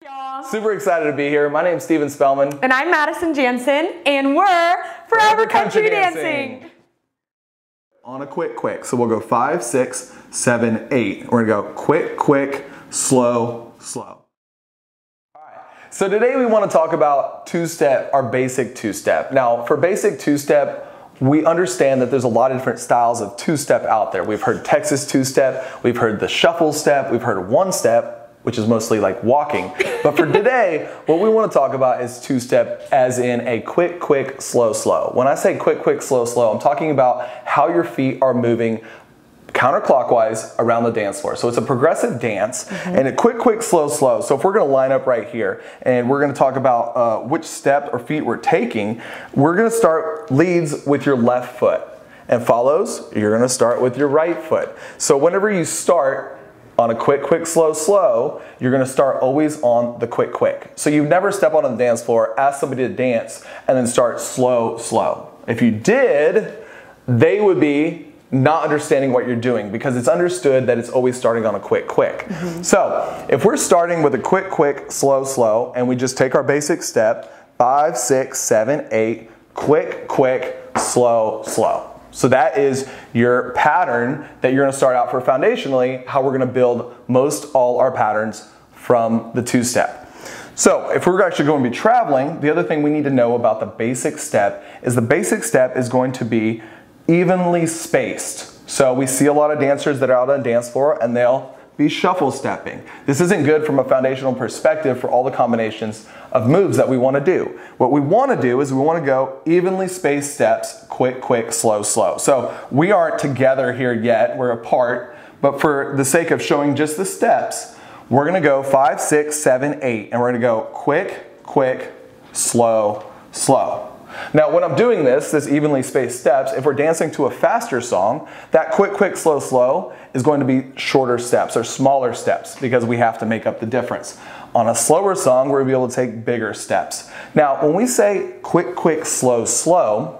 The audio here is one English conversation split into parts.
y'all. Super excited to be here. My name's Steven Spellman. And I'm Madison Jansen, and we're Forever Country Dancing. On a quick. So we'll go 5, 6, 7, 8. We're gonna go quick, slow. All right. So today we want to talk about two-step, our basic two-step. Now, for basic two-step, we understand that there's a lot of different styles of two-step out there. We've heard Texas two-step, we've heard the shuffle step, we've heard one-step, which is mostly like walking. But for today, what we want to talk about is two-step as in a quick, slow. When I say quick, slow, I'm talking about how your feet are moving counterclockwise around the dance floor. So it's a progressive dance and a quick, slow. So if we're going to line up right here and we're going to talk about which step or feet we're taking, we're going to start leads with your left foot and follows, you're going to start with your right foot. So whenever you start on a quick, slow, you're going to start always on the quick. So you never step on the dance floor, ask somebody to dance, and then start slow. If you did, they would be not understanding what you're doing because it's understood that it's always starting on a quick. So if we're starting with a quick, slow, and we just take our basic step, 5, 6, 7, 8, quick, slow. So that is your pattern that you're going to start out for foundationally, how we're going to build most all our patterns from the two-step. So if we're actually going to be traveling, the other thing we need to know about the basic step is going to be evenly spaced. So we see a lot of dancers that are out on the dance floor and they'll be shuffle stepping. This isn't good from a foundational perspective for all the combinations of moves that we want to do. What we want to do is we want to go evenly spaced steps, quick, slow. So we aren't together here yet, we're apart, but for the sake of showing just the steps, we're going to go 5, 6, 7, 8, and we're going to go quick, slow. Now when I'm doing this evenly spaced steps, if we're dancing to a faster song, that quick, slow is going to be shorter steps or smaller steps because we have to make up the difference. On a slower song, we're going to be able to take bigger steps. Now when we say quick, slow,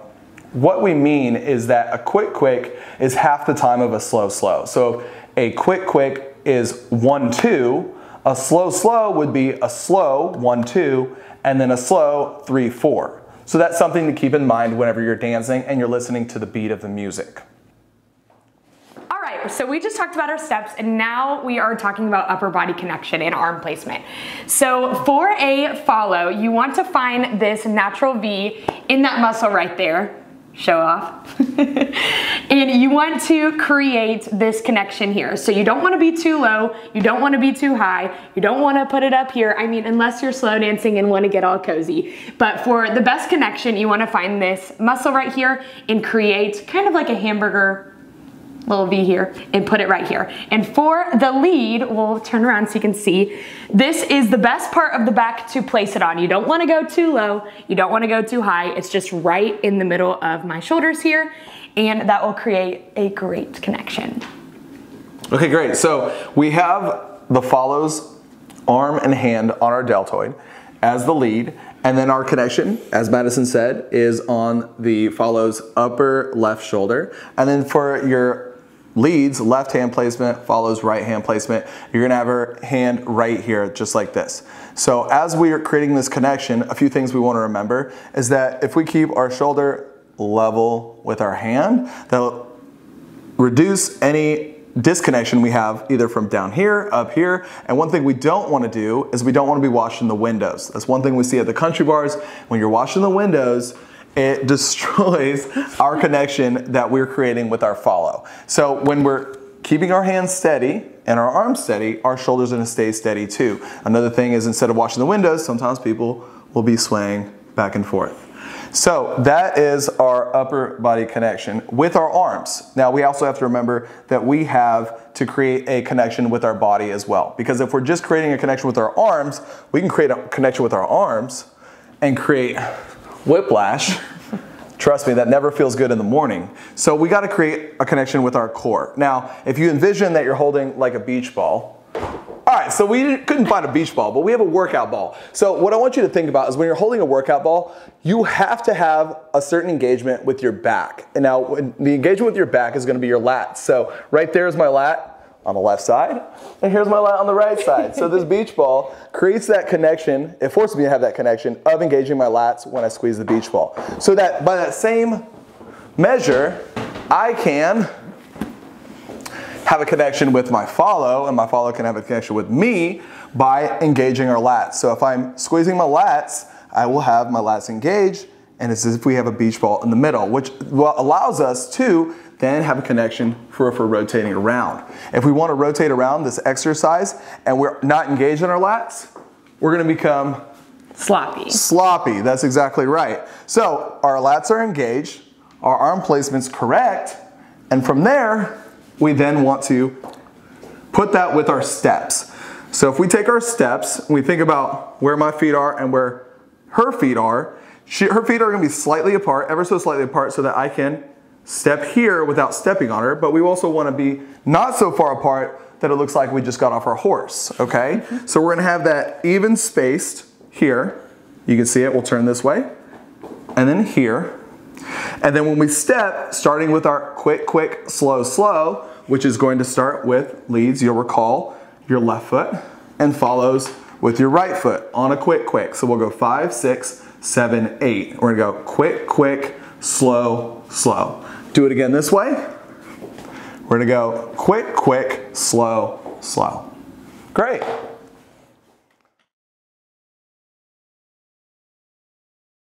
what we mean is that a quick is half the time of a slow. So a quick is 1, 2, a slow would be a slow 1, 2, and then a slow 3, 4. So that's something to keep in mind whenever you're dancing and you're listening to the beat of the music. All right, so we just talked about our steps and now we are talking about upper body connection and arm placement. So for a follow, you want to find this natural V in that muscle right there. Show off. And you want to create this connection here. So you don't want to be too low, you don't want to be too high, you don't want to put it up here. I mean, unless you're slow dancing and want to get all cozy. But for the best connection, you want to find this muscle right here and create kind of like a hamburger little V here and put it right here. And for the lead, we'll turn around so you can see, this is the best part of the back to place it on. You don't want to go too low, you don't want to go too high. It's just right in the middle of my shoulders here, and that will create a great connection. Okay, great. So we have the follows arm and hand on our deltoid as the lead, and then our connection, as Madison said, is on the follows upper left shoulder. And then for your leads, left hand placement follows right hand placement. You're gonna have her hand right here, just like this. So as we are creating this connection, a few things we wanna remember is that if we keep our shoulder level with our hand, that'll reduce any disconnection we have either from down here, up here, and one thing we don't want to do is we don't want to be washing the windows. That's one thing we see at the country bars. When you're washing the windows, it destroys our connection that we're creating with our follow. So when we're keeping our hands steady and our arms steady, our shoulders are going to stay steady too. Another thing is instead of washing the windows, sometimes people will be swaying back and forth. So that is our upper body connection with our arms. Now we also have to remember that we have to create a connection with our body as well. Because if we're just creating a connection with our arms, we can create a connection with our arms and create whiplash. Trust me, that never feels good in the morning. So we got to create a connection with our core. Now, if you envision that you're holding like a beach ball, all right, so we couldn't find a beach ball, but we have a workout ball. So what I want you to think about is when you're holding a workout ball, you have to have a certain engagement with your back. And now the engagement with your back is going to be your lats. So right there is my lat. on the left side, and here's my lat on the right side. So this beach ball creates that connection, it forces me to have that connection of engaging my lats when I squeeze the beach ball. So that by that same measure, I can have a connection with my follow, and my follow can have a connection with me by engaging our lats. So if I'm squeezing my lats, I will have my lats engaged, and it's as if we have a beach ball in the middle, which allows us to then have a connection if we're rotating around. If we want to rotate around this exercise and we're not engaged in our lats, we're going to become sloppy. Sloppy, that's exactly right. So our lats are engaged, our arm placement's correct, and from there, we then want to put that with our steps. So if we take our steps, and we think about where my feet are and where her feet are, her feet are going to be slightly apart, ever so slightly apart, so that I can step here without stepping on her, but we also want to be not so far apart that it looks like we just got off our horse, okay? So we're going to have that even spaced here. You can see it, we'll turn this way, and then here. And then when we step, starting with our quick, quick, slow, slow, which is going to start with leads, you'll recall, your left foot, and follows with your right foot on a quick, quick. So we'll go 5, 6, 7, 8. We're gonna go quick, quick, slow, slow. Do it again this way. We're gonna go quick, quick, slow, slow. Great.